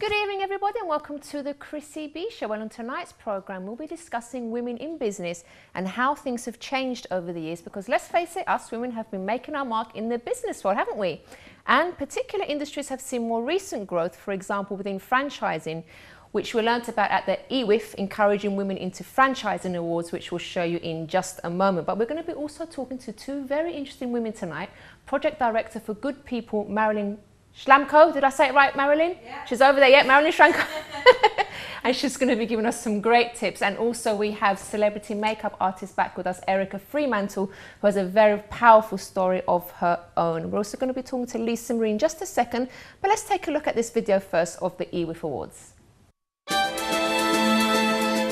Good evening, everybody, and welcome to the Chrissy B Show. And on tonight's programme, we'll be discussing women in business and how things have changed over the years. Because let's face it, us women have been making our mark in the business world, haven't we? And particular industries have seen more recent growth, for example, within franchising, which we learnt about at the EWIF, encouraging women into franchising awards, which we'll show you in just a moment. But we're going to be also talking to two very interesting women tonight. Project Director for Good People, Marilyn Schlamko. Did I say it right, Marilyn? Yeah. She's over there, yeah, Marilyn Schlamko. And she's going to be giving us some great tips. And also we have celebrity makeup artist back with us, Erica Fremantle, who has a very powerful story of her own. We're also going to be talking to Lisa Marie in just a second. But let's take a look at this video first of the EWIF Awards.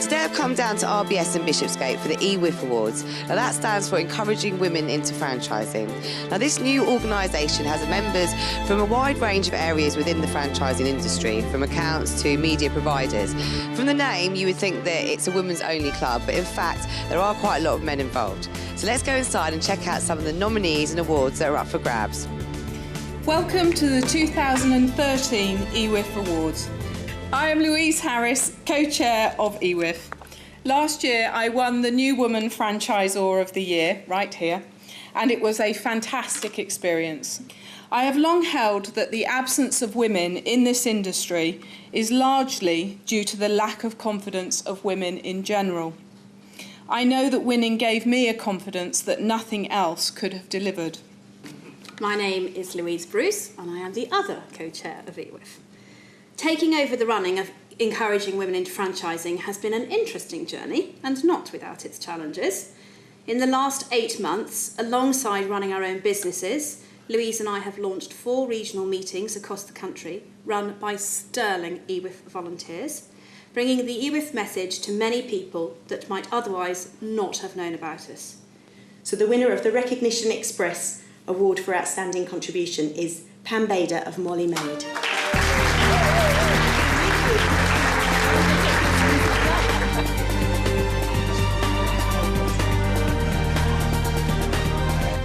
Today I've come down to RBS in Bishopsgate for the EWIF Awards. Now that stands for Encouraging Women into Franchising. Now this new organisation has members from a wide range of areas within the franchising industry, from accounts to media providers. From the name you would think that it's a women's only club, but in fact there are quite a lot of men involved. So let's go inside and check out some of the nominees and awards that are up for grabs. Welcome to the 2013 EWIF Awards. I am Louise Harris, co-chair of EWIF. Last year I won the New Woman Franchisor of the Year, right here, and it was a fantastic experience. I have long held that the absence of women in this industry is largely due to the lack of confidence of women in general. I know that winning gave me a confidence that nothing else could have delivered. My name is Louise Bruce and I am the other co-chair of EWIF. Taking over the running of Encouraging Women into Franchising has been an interesting journey and not without its challenges. In the last 8 months, alongside running our own businesses, Louise and I have launched 4 regional meetings across the country run by sterling EWIF volunteers, bringing the EWIF message to many people that might otherwise not have known about us. So the winner of the Recognition Express Award for Outstanding Contribution is Pam Bader of Molly Maid.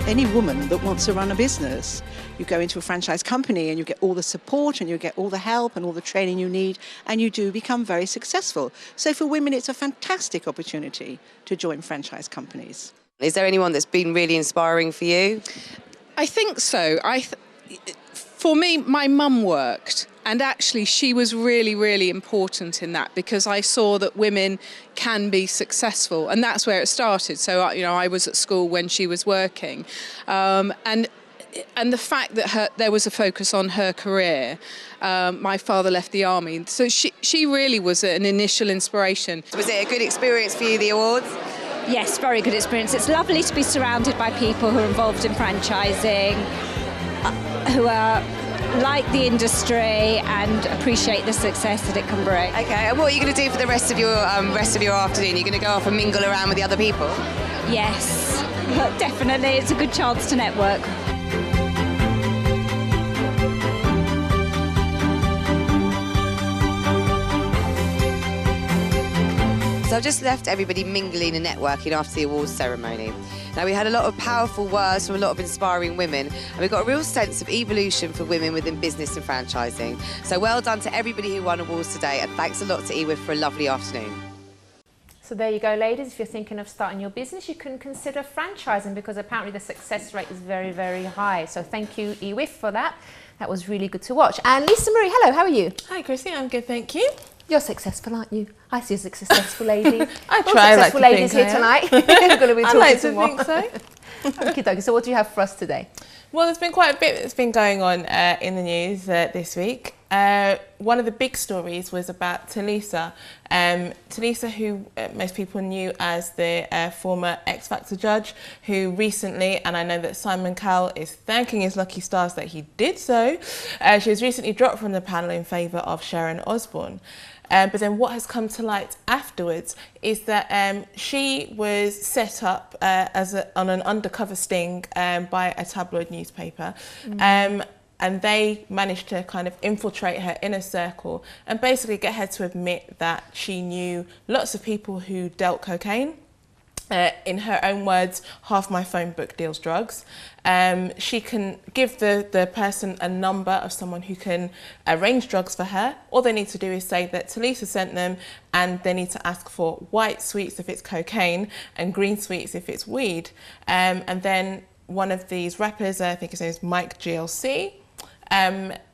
Any woman that wants to run a business, you go into a franchise company and you get all the support and you get all the help and all the training you need, and you do become very successful. So for women, it's a fantastic opportunity to join franchise companies. Is there anyone that's been really inspiring for you? I think so. For me, my mum worked, and actually she was really important in that, because I saw that women can be successful, and that's where it started. So I was at school when she was working, and the fact that there was a focus on her career. My father left the army, so she really was an initial inspiration. Was it a good experience for you, the awards? Yes, very good experience. It's lovely to be surrounded by people who are involved in franchising, who are like the industry and appreciate the success that it can bring. Okay, and what are you going to do for the rest of your afternoon? You're going to go off and mingle around with the other people? Yes, definitely. It's a good chance to network. So I've just left everybody mingling and networking after the awards ceremony. Now, we had a lot of powerful words from a lot of inspiring women, and we got a real sense of evolution for women within business and franchising. So well done to everybody who won awards today, and thanks a lot to EWIF for a lovely afternoon. So there you go, ladies. If you're thinking of starting your business, you can consider franchising, because apparently the success rate is very high. So thank you, EWIF, for that. That was really good to watch. And Lisa Marie, hello, how are you? Hi, Chrissy, I'm good, thank you. You're successful, aren't you? I see you as a successful lady. I try. I like to ladies think here tonight. We're going to be talking I like to some more. think so. Okay, so what do you have for us today? Well, there's been quite a bit that's been going on in the news this week. One of the big stories was about Talisa. Talisa, who most people knew as the former X Factor judge, who recently, and I know that Simon Cowell is thanking his lucky stars that he did so, she was recently dropped from the panel in favour of Sharon Osbourne. But then what has come to light afterwards is that she was set up on an undercover sting by a tabloid newspaper. And they managed to kind of infiltrate her inner circle and basically get her to admit that she knew lots of people who dealt cocaine. in her own words, half my phone book deals drugs. She can give the person a number of someone who can arrange drugs for her. All they need to do is say that Talisa sent them, and they need to ask for white sweets if it's cocaine and green sweets if it's weed. And then one of these rappers, I think his name is Mike GLC,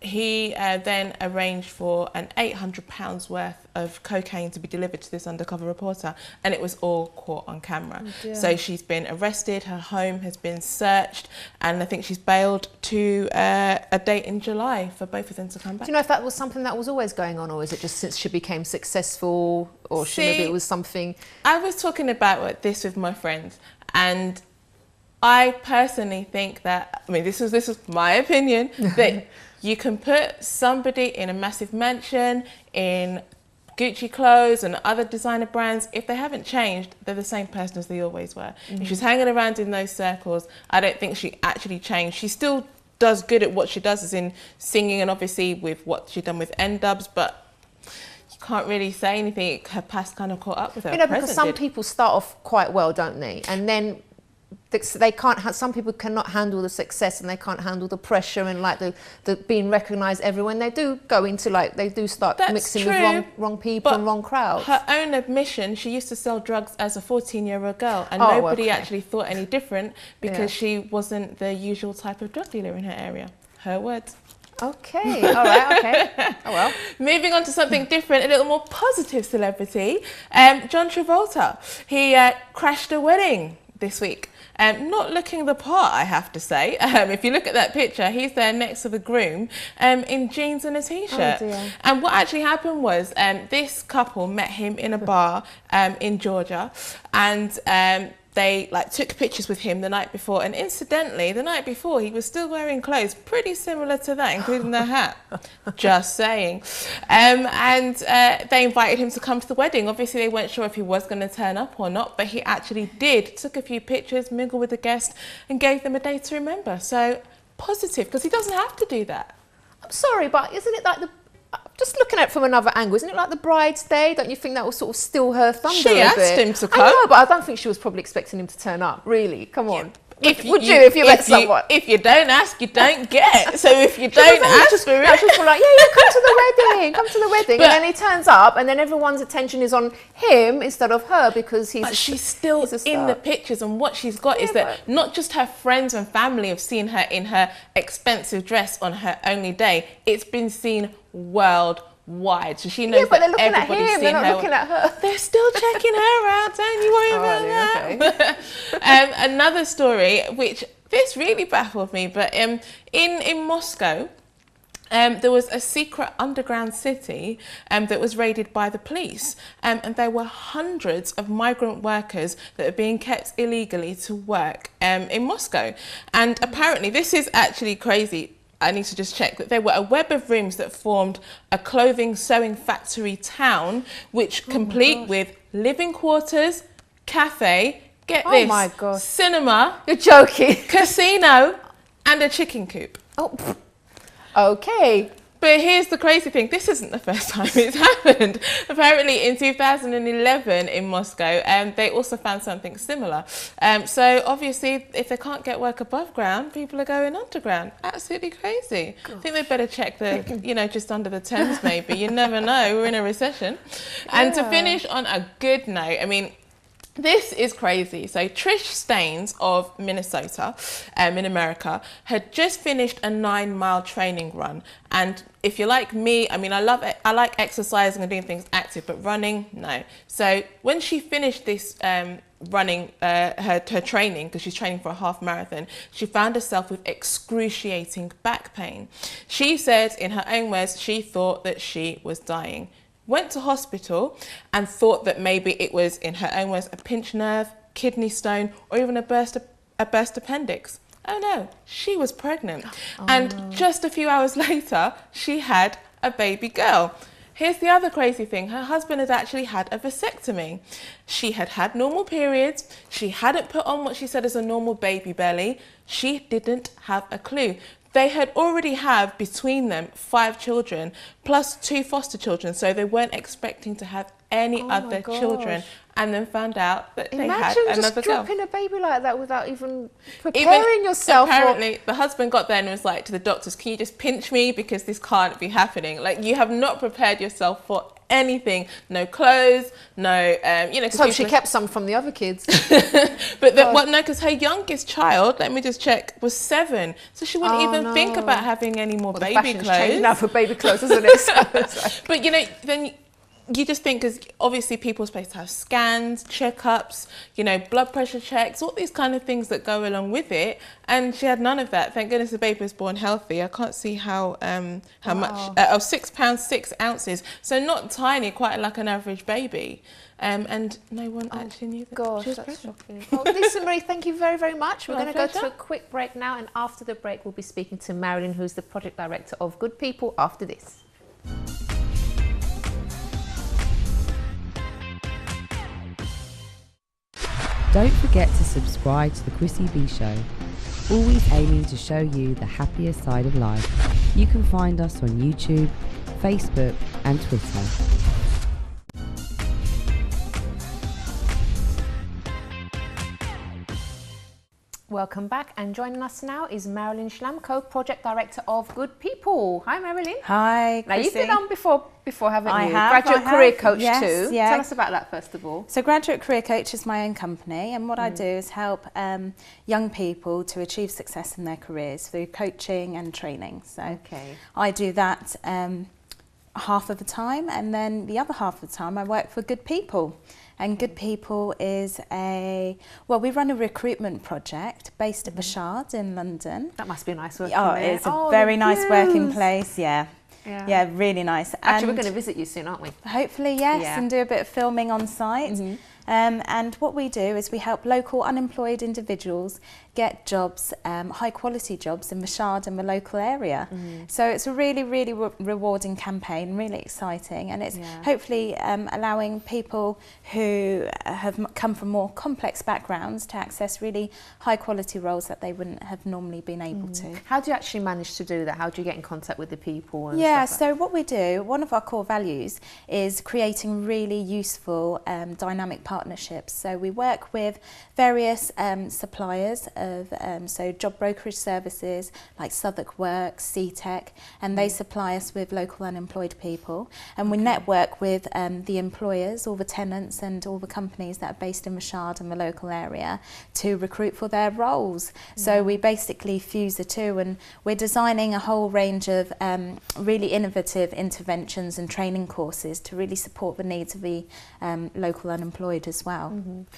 he then arranged for an £800 worth of cocaine to be delivered to this undercover reporter, and it was all caught on camera. Oh, so she's been arrested, her home has been searched, and I think she's bailed to a date in July for both of them to come back. Do you know if that was something that was always going on, or is it just since she became successful, or maybe it was something? I was talking about this with my friends, and I personally think that, I mean, this is my opinion, that you can put somebody in a massive mansion, in Gucci clothes and other designer brands. If they haven't changed, they're the same person as they always were. If she's hanging around in those circles, I don't think she actually changed. She still does good at what she does, as in singing, and obviously with what she's done with N-dubs, but you can't really say anything. Her past kind of caught up with her. You know, because some people start off quite well, don't they? And then they can't. Some people cannot handle the success, and they can't handle the pressure and like the being recognised everywhere. And they do go into they do start mixing with wrong people and wrong crowds. Her own admission, she used to sell drugs as a 14-year-old girl, and nobody actually thought any different because she wasn't the usual type of drug dealer in her area. Her words. Okay, all right, okay. Oh well. Moving on to something different, a little more positive celebrity. John Travolta. He crashed a wedding this week. Not looking the part, I have to say. If you look at that picture, he's there next to the groom in jeans and a t-shirt. Oh, and what actually happened was this couple met him in a bar in Georgia, and they took pictures with him the night before, and incidentally, the night before he was still wearing clothes pretty similar to that, including the hat. Just saying. And they invited him to come to the wedding. Obviously, they weren't sure if he was going to turn up or not, but he actually did. Took a few pictures, mingled with the guests, and gave them a day to remember. So positive, because he doesn't have to do that. I'm sorry, but isn't it like just looking at it from another angle, isn't it like the bride's day? Don't you think that will sort of steal her thunder a bit? She asked him to come. I know, but I don't think she was probably expecting him to turn up. Really, come on. Yeah. Would you if you met someone? If you don't ask, you don't get. So if you don't ask for it, she's like, yeah, come to the wedding, come to the wedding, and then he turns up, and then everyone's attention is on him instead of her because he's. But she's still in the pictures, and what she's got is that not just her friends and family have seen her in her expensive dress on her only day. It's been seen worldwide, so she knows that everybody's seen her. They're not looking at her. They're still checking her out. Don't you worry about that. Okay. Another story, which this really baffled me, but in Moscow, there was a secret underground city that was raided by the police, and there were hundreds of migrant workers that are being kept illegally to work in Moscow. And apparently, this is actually crazy. I need to just check that there were a web of rooms that formed a clothing sewing factory town, which complete with living quarters, cafe, get this, my God, cinema, you're joking, casino, and a chicken coop. Oh, okay. But here's the crazy thing, this isn't the first time it's happened. Apparently in 2011 in Moscow, they also found something similar. So obviously, if they can't get work above ground, people are going underground. Absolutely crazy. Gosh. I think they better check the, just under the Thames maybe. You never know, we're in a recession. And to finish on a good note, I mean, this is crazy. So Trish Staines of Minnesota in America had just finished a 9-mile training run. And if you're like me, I mean, I like exercising and doing things active, but running, no. So when she finished this running her training, because she's training for a half marathon, she found herself with excruciating back pain. She said, in her own words, she thought that she was dying. Went to hospital and thought that maybe it was, in her own words, a pinched nerve, kidney stone, or even a burst appendix. Oh no, she was pregnant. And just a few hours later, she had a baby girl. Here's the other crazy thing. Her husband had actually had a vasectomy. She had had normal periods. She hadn't put on what she said is a normal baby belly. She didn't have a clue. They had already have between them 5 children plus 2 foster children, so they weren't expecting to have any other children and then found out that they had Imagine another just girl. dropping a baby like that without even preparing yourself. Apparently, the husband got there and was like to the doctors, "Can you just pinch me because this can't be happening? Like, you have not prepared yourself for anything. No clothes, no, you know." So she kept some from the other kids. But no, because her youngest child, let me just check, was 7, so she wouldn't even think about having any more baby clothes. Changing now for baby clothes, isn't it? So it's like... But you know, then you just think, because obviously people are supposed to have scans, checkups, you know, blood pressure checks, all these kind of things that go along with it. And she had none of that. Thank goodness the baby was born healthy. I can't see how much. 6 pounds 6 ounces. So not tiny, quite like an average baby. And no one actually knew that gosh, she was that's pregnant. shocking. Well, Lisa Marie, thank you very, very much. We're My going to go pleasure. to a quick break now, and after the break, we'll be speaking to Marilyn, who's the project director of Good People, after this. Don't forget to subscribe to the Chrissy B Show, always aiming to show you the happier side of life. You can find us on YouTube, Facebook and Twitter. Welcome back, and joining us now is Marilyn Schlamko, Project Director of Good People. Hi, Marilyn. Hi, Chrissy. Now, you've been on before, haven't I you? have, Graduate Career Coach too. Yeah. Tell us about that first of all. So Graduate Career Coach is my own company, and what I do is help young people to achieve success in their careers through coaching and training. So I do that half of the time, and then the other half of the time I work for Good People. And Good People is we run a recruitment project based at Bashard in London. That must be a nice working place. there. It's a very nice working place, yeah. Yeah, really nice. Actually, we're going to visit you soon, aren't we? Hopefully, yes, and do a bit of filming on site. And what we do is we help local unemployed individuals get jobs, high quality jobs in Bashard and the local area. So it's a really, really rewarding campaign, really exciting, and it's hopefully allowing people who have come from more complex backgrounds to access really high quality roles that they wouldn't have normally been able to. How do you actually manage to do that? How do you get in contact with the people? And So what we do, one of our core values is creating really useful dynamic partnerships. So we work with various suppliers of job brokerage services like Southwark Works, CTEC, and they supply us with local unemployed people, and we network with the employers, all the tenants and all the companies that are based in Bashard and the local area to recruit for their roles. So we basically fuse the two, and we're designing a whole range of really innovative interventions and training courses to really support the needs of the local unemployed as well.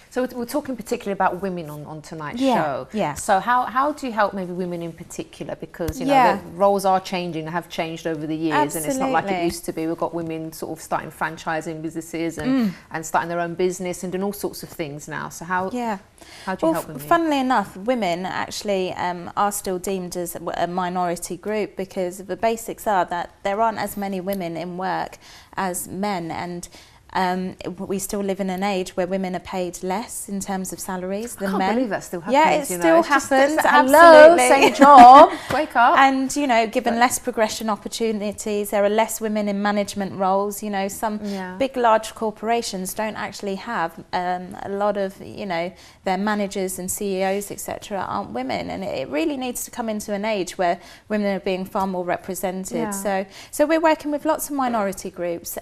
So we're talking particularly about women on tonight's show. Yeah. So how do you help maybe women in particular? Because you know the roles are changing, have changed over the years, and it's not like it used to be. We've got women sort of starting franchising businesses and starting their own business and doing all sorts of things now. So how do you help them? Funnily enough, women actually are still deemed as a minority group, because the basics are that there aren't as many women in work as men, and we still live in an age where women are paid less in terms of salaries than men. I can't believe that still happens. Yeah, it still happens. Hello, same job. Wake up. And you know, given less progression opportunities, there are less women in management roles. You know, some big, large corporations don't actually have a lot of, you know, their managers and CEOs, etc., aren't women, and it really needs to come into an age where women are being far more represented. So we're working with lots of minority groups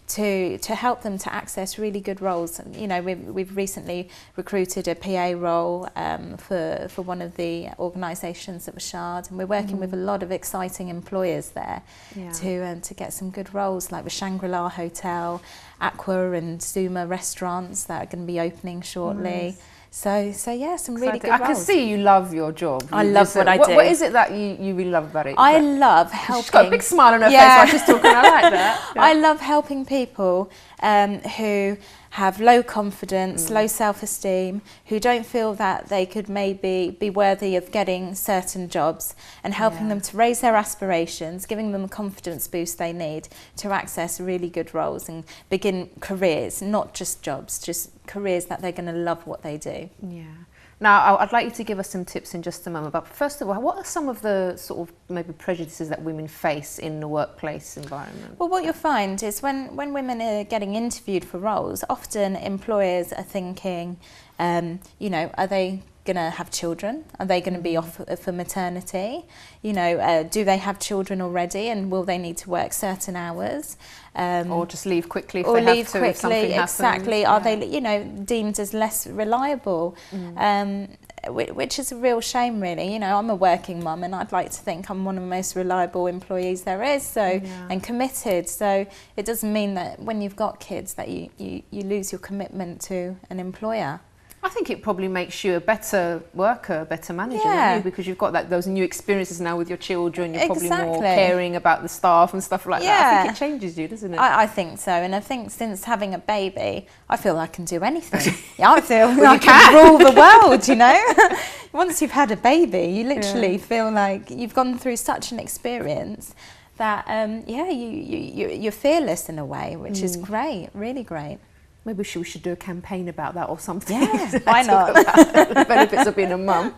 to help them to access really good roles. You know, we've recently recruited a PA role for one of the organisations at Bashard, and we're working with a lot of exciting employers there to get some good roles, like the Shangri-La Hotel, Aqua and Zuma restaurants that are going to be opening shortly. So yeah, some really good roles. I can see you love your job. I love what I do. What is it that you really love about it? I love helping. She's got a big smile on her face while she's talking. I like that. I love helping people who have low confidence, low self-esteem, who don't feel that they could maybe be worthy of getting certain jobs, and helping them to raise their aspirations, giving them the confidence boost they need to access really good roles and begin careers, not just jobs, just careers that they're going to love what they do. Yeah. Now, I'd like you to give us some tips in just a moment, but first of all, what are some of the sort of maybe prejudices that women face in the workplace environment? Well, what you'll find is when women are getting interviewed for roles, often employers are thinking, you know, are they going to have children? Are they going to be off for maternity? You know, do they have children already, and will they need to work certain hours? Or just leave quickly if or they leave have to, quickly, if something happens. exactly. Are they, you know, deemed as less reliable? Which is a real shame, really. You know, I'm a working mum, and I'd like to think I'm one of the most reliable employees there is, so and committed. So it doesn't mean that when you've got kids that you lose your commitment to an employer. I think it probably makes you a better worker, a better manager, don't you? Because you've got those new experiences now with your children. You're probably more caring about the staff and stuff like that. I think it changes you, doesn't it? I think so, and I think since having a baby, I feel I can do anything. I feel I can rule the world, you know? Once you've had a baby, you literally feel like you've gone through such an experience that, you're fearless in a way, which is great, really great. Maybe we should do a campaign about that or something. Yeah, why not? The benefits of being a mum.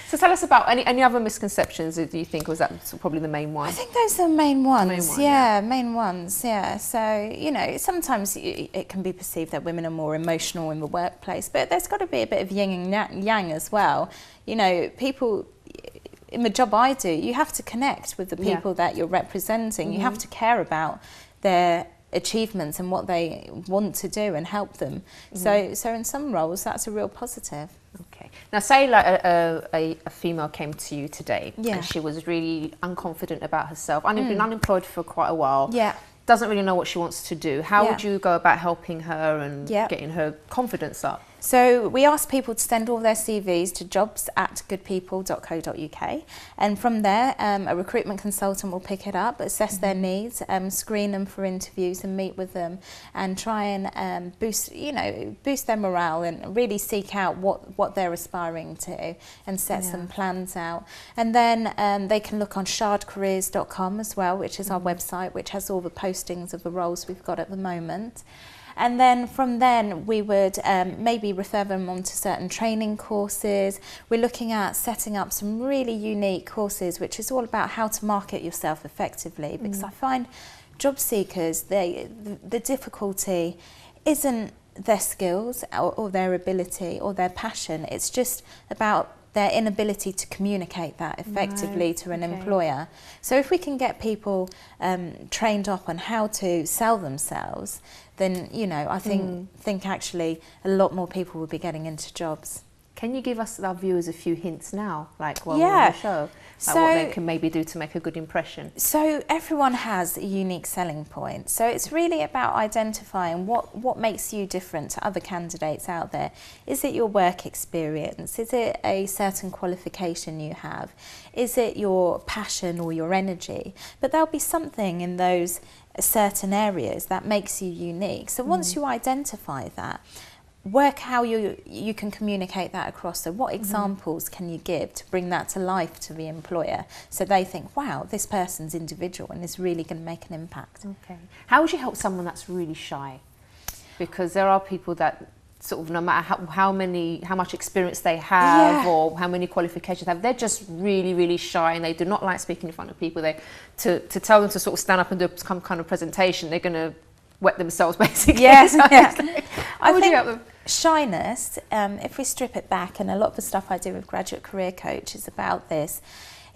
So tell us about any other misconceptions, do you think, or was that probably the main one? I think those are the main ones. Main ones, yeah. So, you know, sometimes it can be perceived that women are more emotional in the workplace, but there's got to be a bit of yin and yang as well. You know, people, in the job I do, you have to connect with the people that you're representing. You have to care about their achievements and what they want to do and help them. So in some roles, that's a real positive. Okay. Now, say like a female came to you today and she was really unconfident about herself, been unemployed for quite a while. Doesn't really know what she wants to do. How would you go about helping her and getting her confidence up? So we ask people to send all their CVs to jobs@goodpeople.co.uk, and from there a recruitment consultant will pick it up, assess their needs, screen them for interviews and meet with them, and try and boost their morale and really seek out what they're aspiring to and set some plans out. And then they can look on shardcareers.com as well, which is our website, which has all the postings of the roles we've got at the moment. And then from then we would maybe refer them on to certain training courses. We're looking at setting up some really unique courses, which is all about how to market yourself effectively, because I find job seekers, the difficulty isn't their skills or their ability or their passion. It's just about their inability to communicate that effectively to an employer. So if we can get people trained up on how to sell themselves, then, you know, I think actually a lot more people will be getting into jobs. Can you give us, our viewers, a few hints now, like while we're on the show, like what they can maybe do to make a good impression? So everyone has a unique selling point. So it's really about identifying what makes you different to other candidates out there. Is it your work experience? Is it a certain qualification you have? Is it your passion or your energy? But there'll be something in those certain areas that makes you unique. So once you identify that, work how you can communicate that across. So what examples can you give to bring that to life to the employer, so they think, wow, this person's individual and is really going to make an impact. Okay. How would you help someone that's really shy? Because there are people that sort of, no matter how much experience they have or how many qualifications they have, they're just really, really shy and they do not like speaking in front of people. To tell them to sort of stand up and do some kind of presentation, they're going to wet themselves basically. Yes, How would you help them? Shyness, if we strip it back, and a lot of the stuff I do with Graduate Career Coach is about this,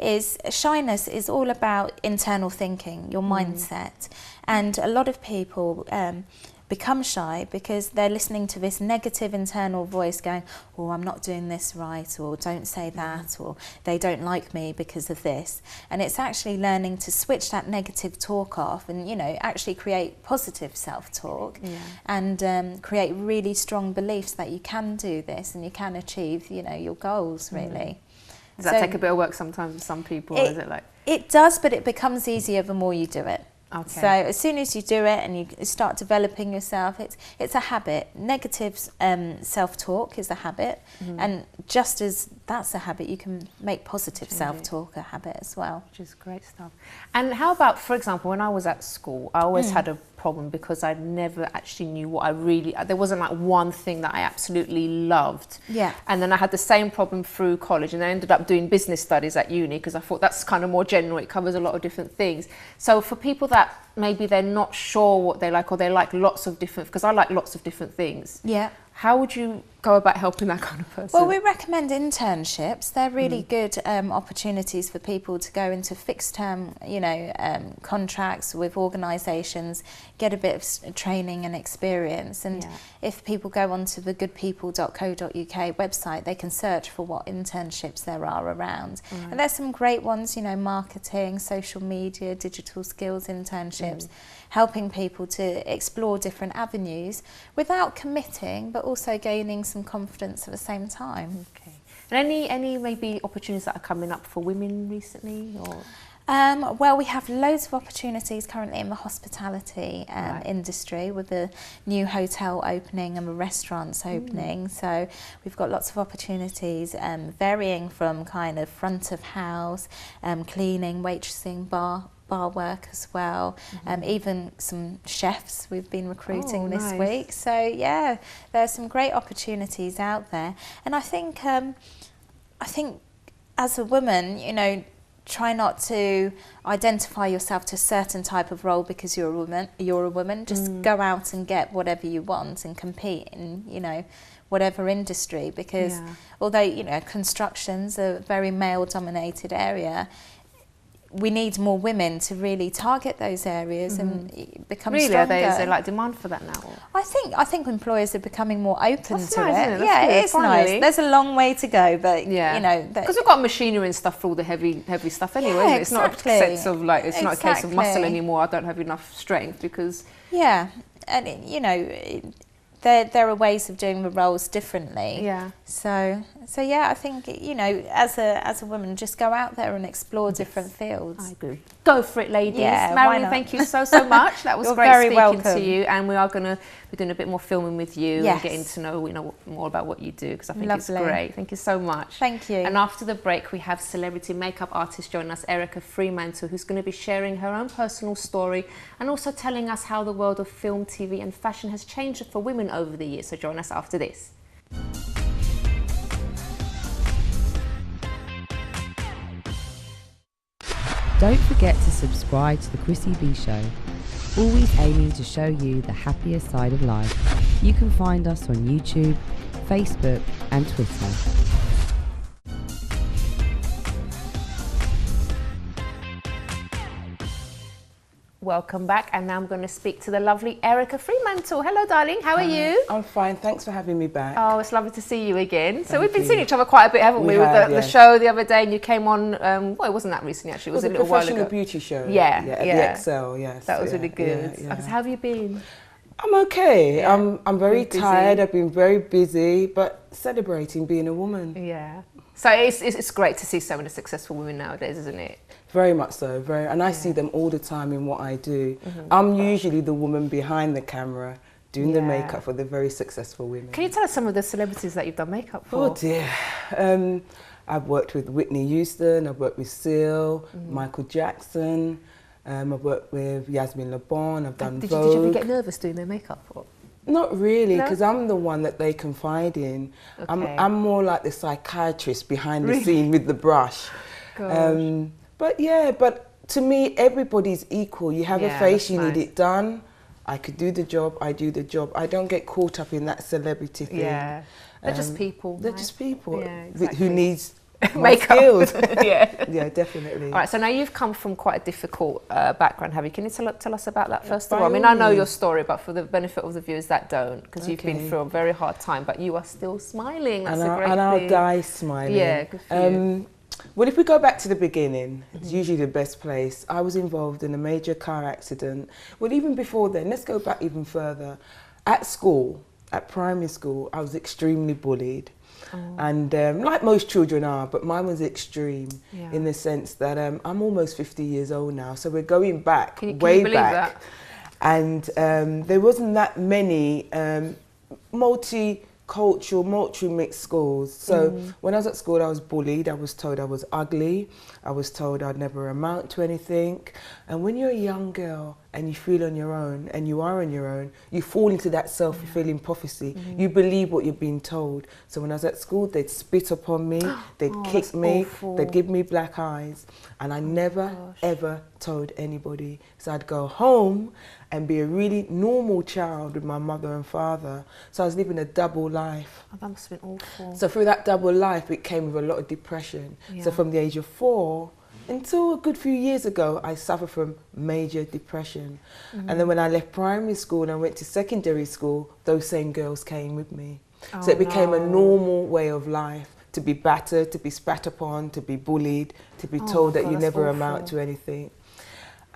is shyness is all about internal thinking, your mindset. And a lot of people become shy because they're listening to this negative internal voice going, oh, I'm not doing this right, or don't say that, or they don't like me because of this. And it's actually learning to switch that negative talk off and, you know, actually create positive self-talk and create really strong beliefs that you can do this and you can achieve, you know, your goals, really. Does that take a bit of work sometimes with some people, or is it like? It does, but it becomes easier the more you do it. Okay. So as soon as you do it and you start developing yourself, it's a habit. Negative self-talk is a habit, and just as that's a habit. You can make positive self-talk a habit as well. Which is great stuff. And how about, for example, when I was at school, I always had a problem because I never actually knew what I really, there wasn't like one thing that I absolutely loved. Yeah. And then I had the same problem through college, and I ended up doing business studies at uni because I thought that's kind of more general, it covers a lot of different things. So for people that maybe they're not sure what they like, or they like lots of different, because I like lots of different things. Yeah. How would you go about helping that kind of person? Well, we recommend internships. They're really good opportunities for people to go into fixed term, contracts with organisations, get a bit of training and experience. And if people go onto the goodpeople.co.uk website, they can search for what internships there are around. And there's some great ones, marketing, social media, digital skills internships, helping people to explore different avenues without committing, but also gaining some confidence at the same time. Okay. And any maybe opportunities that are coming up for women recently, or? Well, we have loads of opportunities currently in the hospitality industry, with the new hotel opening and the restaurants opening. So we've got lots of opportunities, varying from kind of front of house, cleaning, waitressing, bar work as well, even some chefs we've been recruiting this week. So yeah, there's some great opportunities out there. And I think as a woman, try not to identify yourself to a certain type of role because you're a woman. Just go out and get whatever you want and compete in, whatever industry, because although, construction's a very male-dominated area, we need more women to really target those areas and become stronger. Is there like demand for that now? I think employers are becoming more open to nice, it. Isn't it? Yeah, good, it is finally. nice. There's a long way to go, but because we've got machinery and stuff for all the heavy stuff anyway. Yeah, isn't it? It's not a sense of like, it's not a case of muscle Exactly. anymore. I don't have enough strength because and there are ways of doing the roles differently. Yeah. So yeah, I think as a woman, just go out there and explore different fields. I agree. Go for it, ladies. Yeah, Marion, why not? thank you so much. That was You're great very speaking welcome. to you, and we are going to be doing a bit more filming with you Yes. and getting to know more about what you do, because I think Lovely. it's great. Thank you so much. Thank you. And after the break, we have celebrity makeup artist joining us, Erica Fremantle, who's going to be sharing her own personal story and also telling us how the world of film, TV and fashion has changed for women over the years. So join us after this. Don't forget to subscribe to the Chrissy B Show, always aiming to show you the happier side of life. You can find us on YouTube, Facebook and Twitter. Welcome back, and now I'm going to speak to the lovely Erica Fremantle. Hello, darling. How are you? I'm fine. Thanks for having me back. Oh, it's lovely to see you again. So Thank we've been you. seeing each other quite a bit, haven't we? We With have, the yes. show the other day, and you came on. Well, it wasn't that recently actually. It was a little while professional ago. beauty show. Yeah, at yeah. the Excel. Yes, That was yeah, really good. yeah, yeah. How have you been? I'm okay. Yeah. I'm very Been busy. tired. I've been very busy, but celebrating being a woman. Yeah. So it's great to see so many successful women nowadays, isn't it? Very much so. And I see them all the time in what I do. I'm usually the woman behind the camera doing the makeup for the very successful women. Can you tell us some of the celebrities that you've done makeup for? Oh dear. I've worked with Whitney Houston, I've worked with Seal, Michael Jackson, I've worked with Yasmin Le Bon, I've done Did Vogue. you ever get nervous doing their makeup? Or? Not really, No? because I'm the one that they confide in. Okay. I'm more like the psychiatrist behind the scene with the brush. But to me, everybody's equal. You have a face, that's you need nice. it done. I could do the job, I do the job. I don't get caught up in that celebrity thing. Yeah. They're just people. They're right? just people Yeah, who exactly. needs more Makeup. skills. Yeah. Yeah, definitely. All right, so now you've come from quite a difficult background, have you? Can you tell us about that first of By all? I mean, all I know your means. story, but for the benefit of the viewers that don't, because you've been Okay. through a very hard time, but you are still smiling. That's And a great I'll thing. die smiling. Yeah, good for you. Well, if we go back to the beginning, it's usually the best place. I was involved in a major car accident. Well, even before then, let's go back even further. At school, at primary school, I was extremely bullied. And like most children are, but mine was extreme in the sense that I'm almost 50 years old now. So we're going back, Can you way believe back. that? And there wasn't that many multi mixed schools. So when I was at school, I was bullied. I was told I was ugly. I was told I'd never amount to anything. And when you're a young girl and you feel on your own, and you are on your own, you fall into that self-fulfilling prophecy. You believe what you're being told. So when I was at school, they'd spit upon me, they'd kick me, they'd give me black eyes. And I never, ever told anybody. So I'd go home and be a really normal child with my mother and father. So I was living a double life. Oh, that must have been awful. So through that double life, it came with a lot of depression. So from the age of 4 until a good few years ago, I suffered from major depression. And then when I left primary school and I went to secondary school, those same girls came with me. So it became a normal way of life, to be battered, to be spat upon, to be bullied, to be told that you never amount to anything.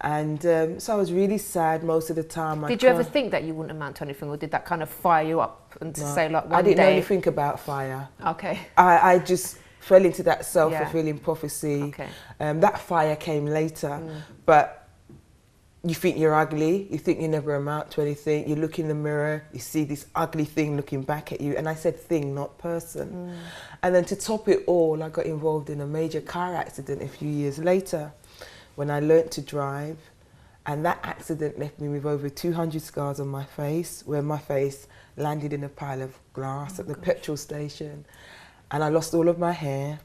And so I was really sad most of the time. Did you ever think that you wouldn't amount to anything, or did that kind of fire you up and to say like one day? I didn't really think about fire. Okay. I just fell into that self-fulfilling prophecy. Okay. That fire came later, but you think you're ugly, you think you never amount to anything, you look in the mirror, you see this ugly thing looking back at you, and I said thing, not person. And then to top it all, I got involved in a major car accident a few years later when I learnt to drive, and that accident left me with over 200 scars on my face, where my face landed in a pile of glass at the petrol station, and I lost all of my hair.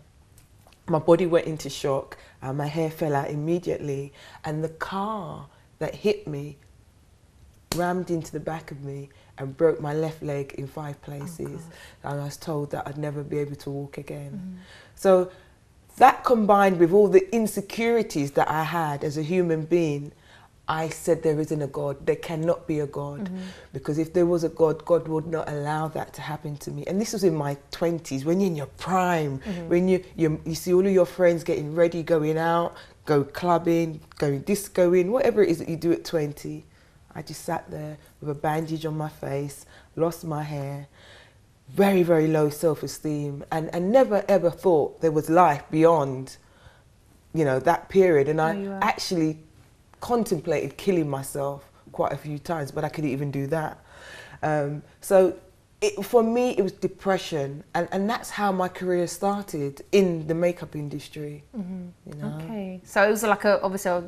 My body went into shock, and my hair fell out immediately, and the car that hit me rammed into the back of me and broke my left leg in 5 places. And I was told that I'd never be able to walk again. So that, combined with all the insecurities that I had as a human being, I said there isn't a God. There cannot be a God. Because if there was a God, God would not allow that to happen to me. And this was in my 20s, when you're in your prime, when you see all of your friends getting ready, going out, go clubbing, going discoing, whatever it is that you do at 20. I just sat there with a bandage on my face, lost my hair, very, very low self-esteem, and never ever thought there was life beyond, you know, that period. And I actually contemplated killing myself quite a few times, but I couldn't even do that. So for me, it was depression, and that's how my career started in the makeup industry. You know? Okay, so it was like obviously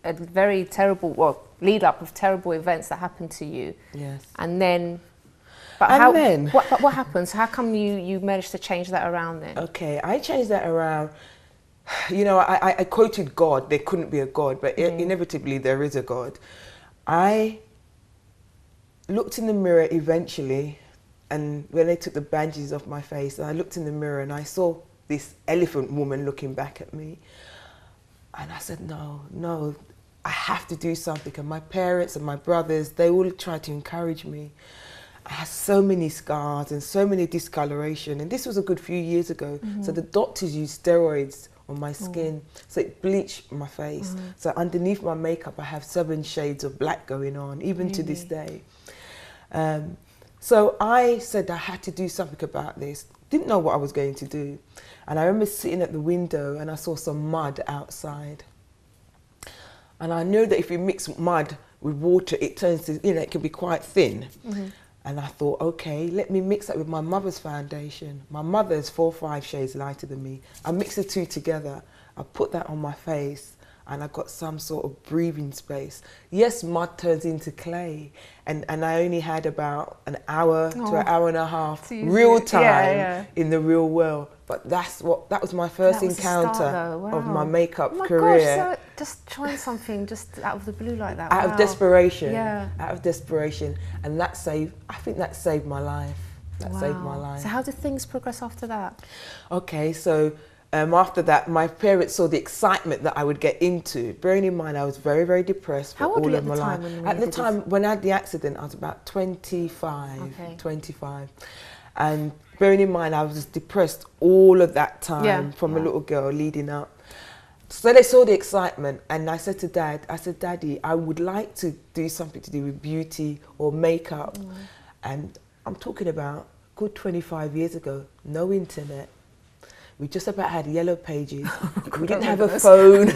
a very terrible, lead up of terrible events that happened to you. Yes. And then, what happens? How come you managed to change that around then? Okay, I changed that around. You know, I quoted God. There couldn't be a God, but inevitably there is a God. I looked in the mirror eventually, and when they took the bandages off my face, I looked in the mirror and I saw this elephant woman looking back at me. And I said, no, I have to do something. And my parents and my brothers, they all tried to encourage me. I had so many scars and so many discoloration. And this was a good few years ago. So the doctors used steroids on my skin. So it bleached my face. So underneath my makeup, I have 7 shades of black going on, even to this day. So I said I had to do something about this. Didn't know what I was going to do. And I remember sitting at the window and I saw some mud outside. And I knew that if you mix mud with water, it turns to, you know, it can be quite thin. And I thought, okay, let me mix that with my mother's foundation. My mother's 4 or 5 shades lighter than me. I mixed the two together. I put that on my face and I got some sort of breathing space. Yes, mud turns into clay. And I only had about an hour to an hour and a half real time in the real world. But that was my first encounter of my makeup career. Gosh, so just trying something just out of the blue like that. Out of desperation. Yeah. Out of desperation. And I think that saved my life. That saved my life. So how did things progress after that? Okay, so after that, my parents saw the excitement that I would get into. Bearing in mind, I was very, very depressed for all of my life. At the time when I had the accident, I was about 25, 25. And bearing in mind, I was depressed all of that time from a little girl leading up. So they saw the excitement, and I said to Dad, Daddy, I would like to do something to do with beauty or makeup. And I'm talking about a good 25 years ago, no internet. We just about had yellow pages. We didn't have a phone.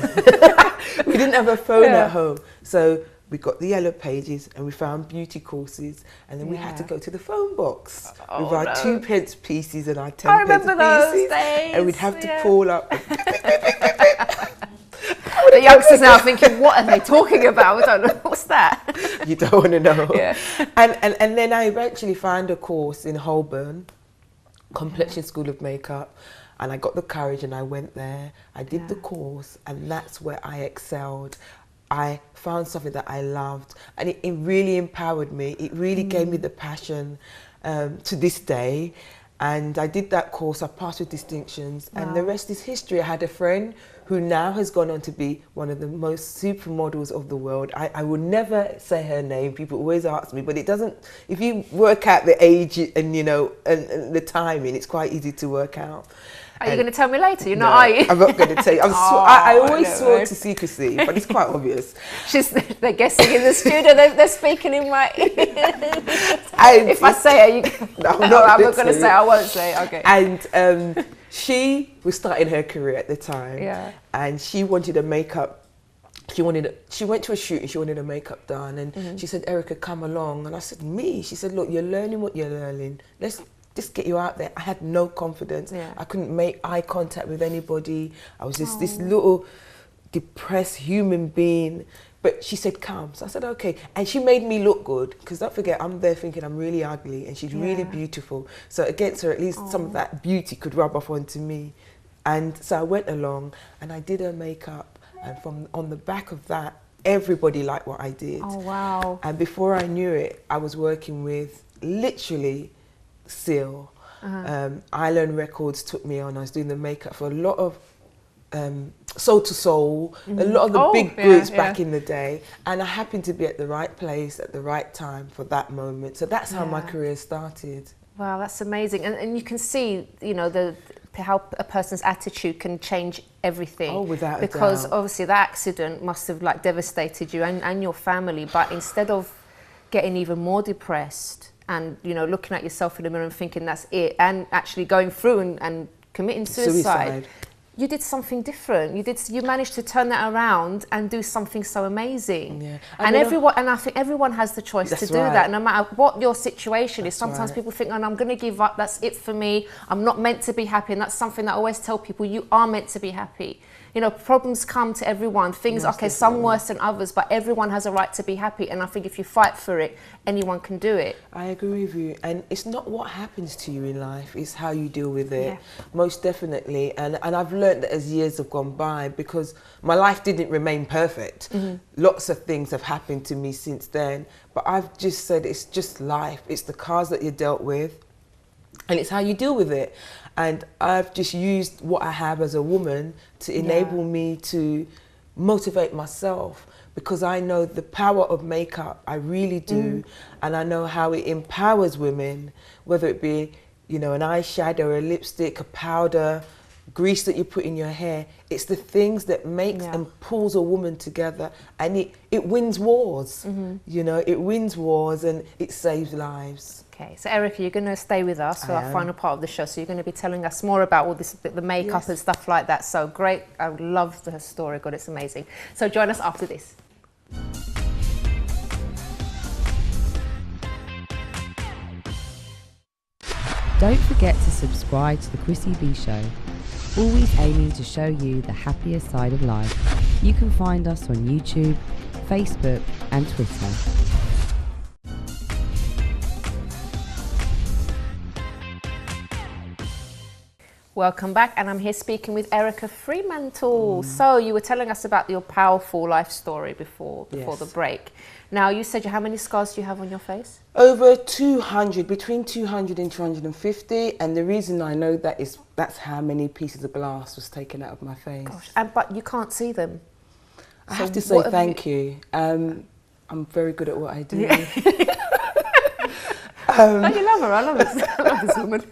We didn't have a phone at home. So we got the yellow pages and we found beauty courses, and then we had to go to the phone box with our 2p pieces and our 10p pieces, and we'd have to call up. The youngsters now are thinking, what are they talking about? I don't know. What's that? You don't want to know. Yeah. And then I eventually found a course in Holborn, Complexion School of Makeup, and I got the courage and I went there. I did the course, and that's where I excelled. I found something that I loved, and it really empowered me. It really gave me the passion to this day. And I did that course, I passed with distinctions, and the rest is history. I had a friend who now has gone on to be one of the most supermodels of the world. I will never say her name, people always ask me, but it doesn't, if you work out the age and, you know, and the timing, it's quite easy to work out. Are you going to tell me later? You're not, are you? I'm not going to tell you. I always swore to secrecy, but it's quite obvious. They're guessing in the studio. They're speaking in my ear. If I say it, I'm not going to say. I won't say. Okay. And she was starting her career at the time. Yeah. And she wanted a makeup. She went to a shoot and she wanted a makeup done. And she said, "Erica, come along." And I said, "Me?" She said, "Look, you're learning what you're learning. Let's just get you out there." I had no confidence. I couldn't make eye contact with anybody. I was just this little depressed human being. But she said, "Come." So I said, "Okay." And she made me look good, because don't forget, I'm there thinking I'm really ugly and she's really beautiful. So against her, at least some of that beauty could rub off onto me. And so I went along and I did her makeup. And on the back of that, everybody liked what I did. Oh, wow. And before I knew it, I was working with literally Seal. Island Records took me on. I was doing the makeup for a lot of Soul to Soul, a lot of the big groups back in the day, and I happened to be at the right place at the right time for that moment. So that's how my career started. Wow, that's amazing. And you can see, you know, how a person's attitude can change everything. Oh, without a doubt. Because obviously that accident must have like devastated you and your family, but instead of getting even more depressed and, you know, looking at yourself in the mirror and thinking that's it, and actually going through and committing suicide, you did something different. You managed to turn that around and do something so amazing. Yeah. And I think everyone has the choice to do that, no matter what your situation is. Sometimes people think, "Oh, I'm going to give up. That's it for me. I'm not meant to be happy." And that's something that I always tell people: you are meant to be happy. You know, problems come to everyone. Things, some worse than others, but everyone has a right to be happy. And I think if you fight for it, anyone can do it. I agree with you. And it's not what happens to you in life, it's how you deal with it. Most definitely. And I've learned that as years have gone by, because my life didn't remain perfect. Lots of things have happened to me since then. But I've just said it's just life. It's the cards that you're dealt with, and it's how you deal with it. And I've just used what I have as a woman to enable me to motivate myself, because I know the power of makeup, I really do. And I know how it empowers women, whether it be, you know, an eyeshadow, a lipstick, a powder, grease that you put in your hair. It's the things that makes and pulls a woman together, and it wins wars. You know, it wins wars and it saves lives. Okay, so Erica, you're going to stay with us for our final part of the show. So you're going to be telling us more about all this, the makeup and stuff like that. So great. I love the story. God, it's amazing. So join us after this. Don't forget to subscribe to the Chrissy B Show. Always aiming to show you the happier side of life. You can find us on YouTube, Facebook and Twitter. Welcome back, and I'm here speaking with Erica Fremantle. So you were telling us about your powerful life story before the break. Now, you said, how many scars do you have on your face? Over 200, between 200 and 250. And the reason I know that is that's how many pieces of glass was taken out of my face. Gosh, but you can't see them. I have to say thank you. I'm very good at what I do. Don't you love her? I love this woman.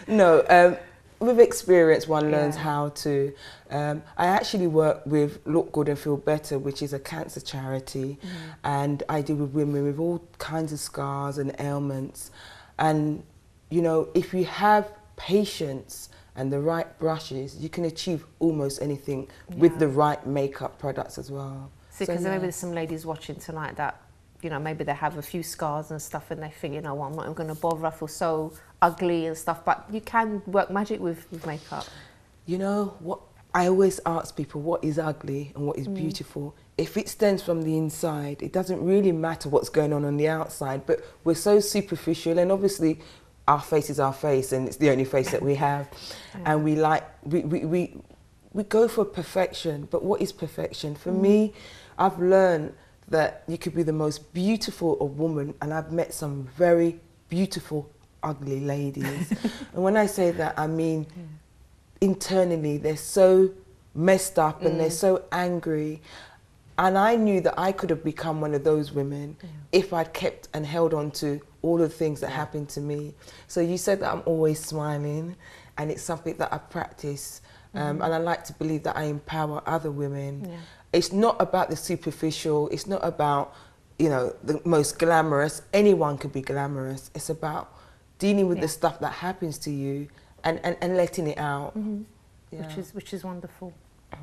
No, with experience, one learns how to. I actually work with Look Good and Feel Better, which is a cancer charity, and I deal with women with all kinds of scars and ailments. And, you know, if you have patience and the right brushes, you can achieve almost anything with the right makeup products as well. Because maybe there's some ladies watching tonight that, you know, maybe they have a few scars and stuff and they think, you know what, I'm not even going to bother, I feel so ugly and stuff. But you can work magic with makeup. You know, what I always ask people, what is ugly and what is beautiful? If it stems from the inside, it doesn't really matter what's going on the outside, but we're so superficial, and obviously our face is our face and it's the only face that we have. And we go for perfection, but what is perfection? For me, I've learned that you could be the most beautiful of women, and I've met some very beautiful, ugly ladies. And when I say that, I mean, internally, they're so messed up and they're so angry. And I knew that I could have become one of those women if I'd kept and held on to all the things that happened to me. So you said that I'm always smiling, and it's something that I practice. And I like to believe that I empower other women. It's not about the superficial. It's not about, you know, the most glamorous. Anyone could be glamorous. It's about dealing with the stuff that happens to you and letting it out. Which is wonderful,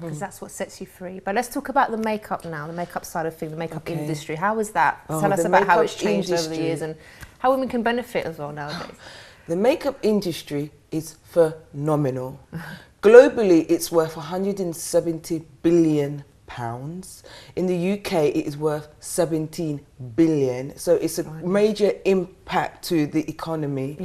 because that's what sets you free. But let's talk about the makeup now, the makeup side of things, the makeup industry. How is that? Tell us about how it's changed over the years and how women can benefit as well nowadays. The makeup industry is phenomenal. Globally, it's worth 170 billion pounds. In the UK, it is worth 17 billion. So it's a major impact to the economy.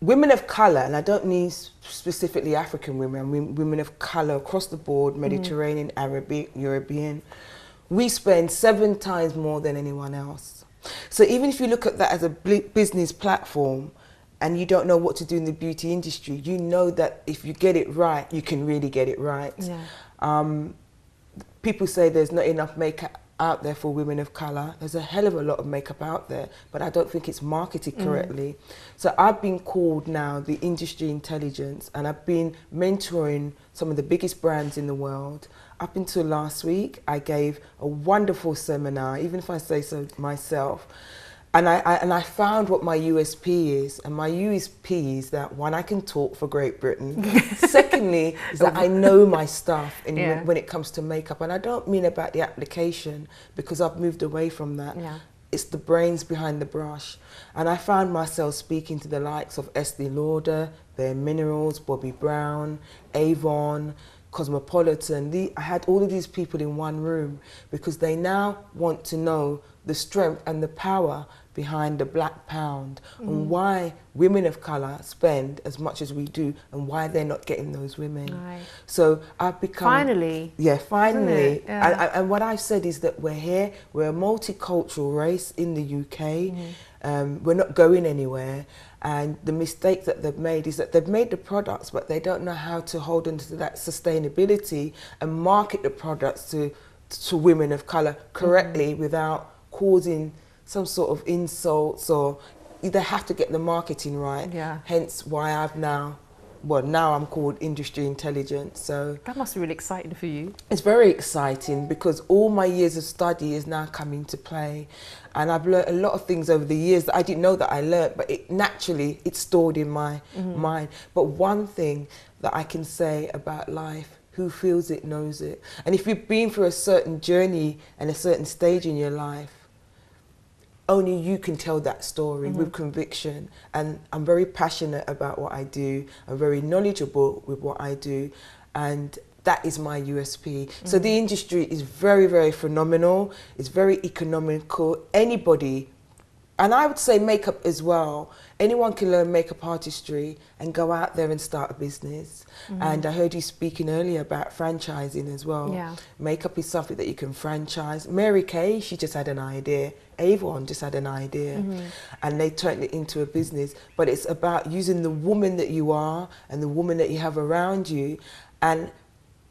Women of colour, and I don't mean specifically African women, I mean women of colour across the board, Mediterranean, Arabic, European, we spend 7 times more than anyone else. So even if you look at that as a business platform and you don't know what to do in the beauty industry, you know that if you get it right, you can really get it right. People say there's not enough makeup out there for women of colour. There's a hell of a lot of makeup out there, but I don't think it's marketed correctly. So I've been called now the industry intelligence, and I've been mentoring some of the biggest brands in the world. Up until last week, I gave a wonderful seminar, even if I say so myself. And I found what my USP is, and my USP is that, one, I can talk for Great Britain. Secondly, is that I know my stuff when it comes to makeup. And I don't mean about the application, because I've moved away from that. It's the brains behind the brush. And I found myself speaking to the likes of Estee Lauder, Bare Minerals, Bobbi Brown, Avon, Cosmopolitan. I had all of these people in one room because they now want to know the strength and the power behind the black pound and why women of colour spend as much as we do and why they're not getting those women. So I've become... Finally. Yeah, finally. And what I've said is that we're here, we're a multicultural race in the UK, we're not going anywhere, and the mistake that they've made is that they've made the products but they don't know how to hold on to that sustainability and market the products to women of colour correctly without causing some sort of insults, or they have to get the marketing right. Hence why I've now I'm called industry intelligence. So that must be really exciting for you. It's very exciting because all my years of study is now coming to play, and I've learned a lot of things over the years that I didn't know that I learned, but it's stored in my mind. But one thing that I can say about life, who feels it knows it. And if you've been through a certain journey and a certain stage in your life, only you can tell that story with conviction. And I'm very passionate about what I do. I'm very knowledgeable with what I do. And that is my USP. So the industry is very, very phenomenal. It's very economical. Anybody, and I would say makeup as well, anyone can learn makeup artistry and go out there and start a business. And I heard you speaking earlier about franchising as well. Makeup is something that you can franchise. Mary Kay, she just had an idea. Avon just had an idea and they turned it into a business. But it's about using the woman that you are and the woman that you have around you, and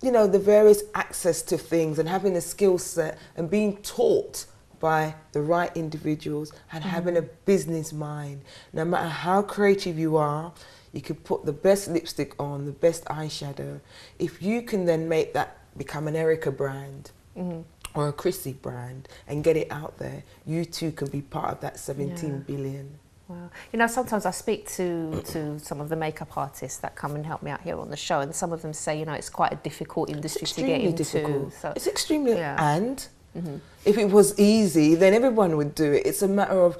you know, the various access to things, and having a skill set and being taught by the right individuals and having a business mind. No matter how creative you are, you can put the best lipstick on, the best eyeshadow. If you can then make that become an Erica brand or a Chrissy brand and get it out there, you too can be part of that 17 billion. Wow. You know, sometimes I speak to some of the makeup artists that come and help me out here on the show, and some of them say, you know, it's quite a difficult industry to get into. Difficult. So, it's extremely and if it was easy, then everyone would do it. It's a matter of,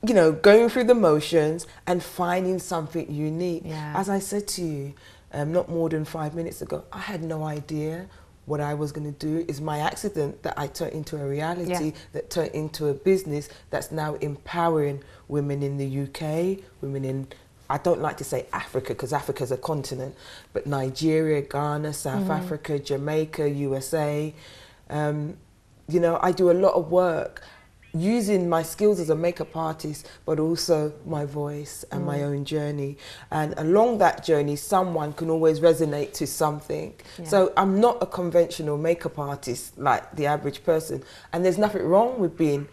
you know, going through the motions and finding something unique. Yeah. As I said to you, not more than 5 minutes ago, I had no idea what I was going to do. Is my accident that I turned into a reality, that turned into a business that's now empowering women in the UK, women in, I don't like to say Africa because Africa's a continent, but Nigeria, Ghana, South Africa, Jamaica, USA. You know, I do a lot of work using my skills as a makeup artist, but also my voice and my own journey. And along that journey, someone can always resonate to something. Yeah. So I'm not a conventional makeup artist like the average person. And there's nothing wrong with being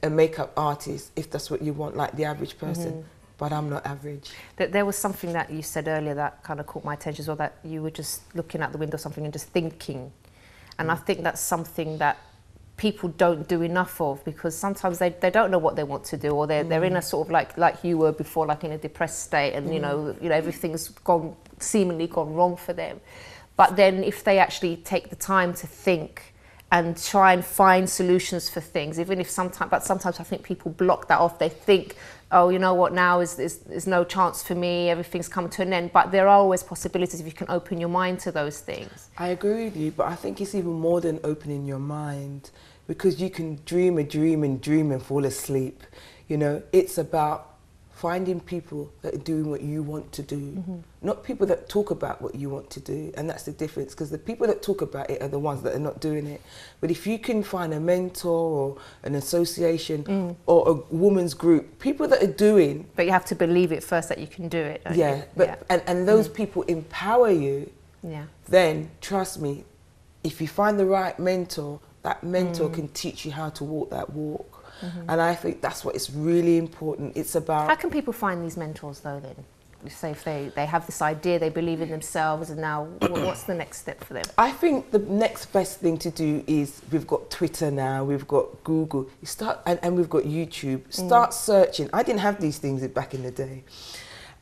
a makeup artist if that's what you want, like the average person. But I'm not average. There was something that you said earlier that kind of caught my attention as well, that you were just looking out the window or something and just thinking. And I think that's something that people don't do enough of, because sometimes they don't know what they want to do, or they're in a sort of like you were before, like in a depressed state, and you know everything's seemingly gone wrong for them. But then if they actually take the time to think and try and find solutions for things, even if sometimes I think people block that off. They think, oh, you know what, now is no chance for me, everything's come to an end. But there are always possibilities if you can open your mind to those things. I agree with you, but I think it's even more than opening your mind, because you can dream a dream and fall asleep. You know, it's about finding people that are doing what you want to do, not people that talk about what you want to do. And that's the difference, because the people that talk about it are the ones that are not doing it. But if you can find a mentor or an association or a woman's group, people that are doing... But you have to believe it first that you can do it, don't you? But, and those people empower you, then trust me, if you find the right mentor, that mentor can teach you how to walk that walk. And I think that's what is really important. It's about... How can people find these mentors though then? Say if they have this idea, they believe in themselves, and now what's the next step for them? I think the next best thing to do is, we've got Twitter now, we've got Google, and we've got YouTube. Start searching. I didn't have these things back in the day.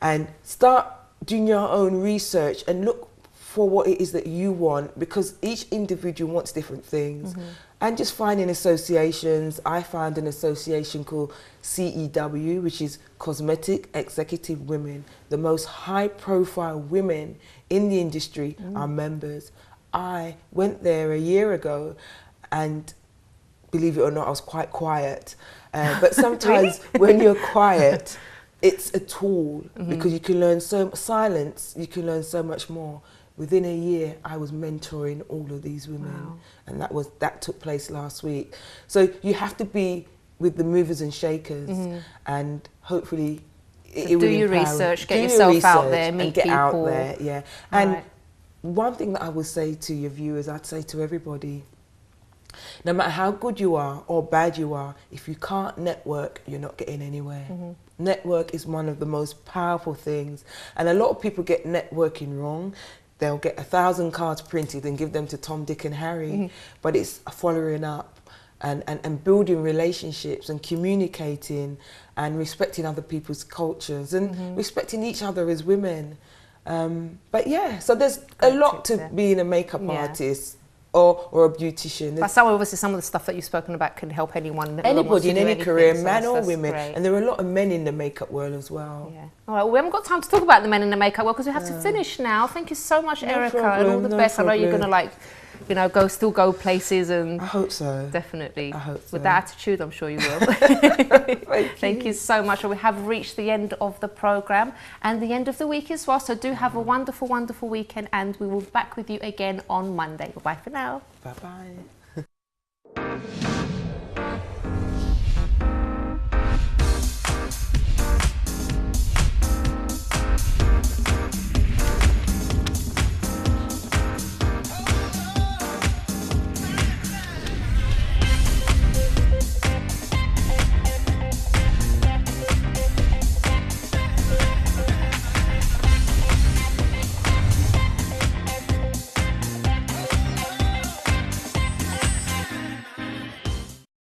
And start doing your own research and look for what it is that you want, because each individual wants different things. And just finding associations. I found an association called CEW, which is Cosmetic Executive Women. The most high profile women in the industry are members. I went there a year ago, and believe it or not, I was quite quiet. But sometimes when you're quiet, it's a tool, because you can learn silence, you can learn so much more. Within a year, I was mentoring all of these women, and that took place last week. So you have to be with the movers and shakers, and hopefully it will do your research, get yourself out there, meet get people. Out there, yeah. And one thing that I would say to your viewers, I'd say to everybody, no matter how good you are or bad you are, if you can't network, you're not getting anywhere. Network is one of the most powerful things, and a lot of people get networking wrong. They'll get 1,000 cards printed and give them to Tom, Dick and Harry. But it's following up and building relationships and communicating and respecting other people's cultures and respecting each other as women. But yeah, so there's a lot to being a makeup artist or a beautician. But obviously some of the stuff that you've spoken about can help anyone. Anybody in any career, man or women. Great. And there are a lot of men in the makeup world as well. Yeah. All right, well, we haven't got time to talk about the men in the makeup world because we have to finish now. Thank you so much, Erica, and all the best. Problem. I know you're going to still go places, and I hope so. Definitely. I hope so. With that attitude, I'm sure you will. Thank you so much. We have reached the end of the programme and the end of the week as well. So do have a wonderful, wonderful weekend, and we will be back with you again on Monday. Bye-bye for now. Bye-bye.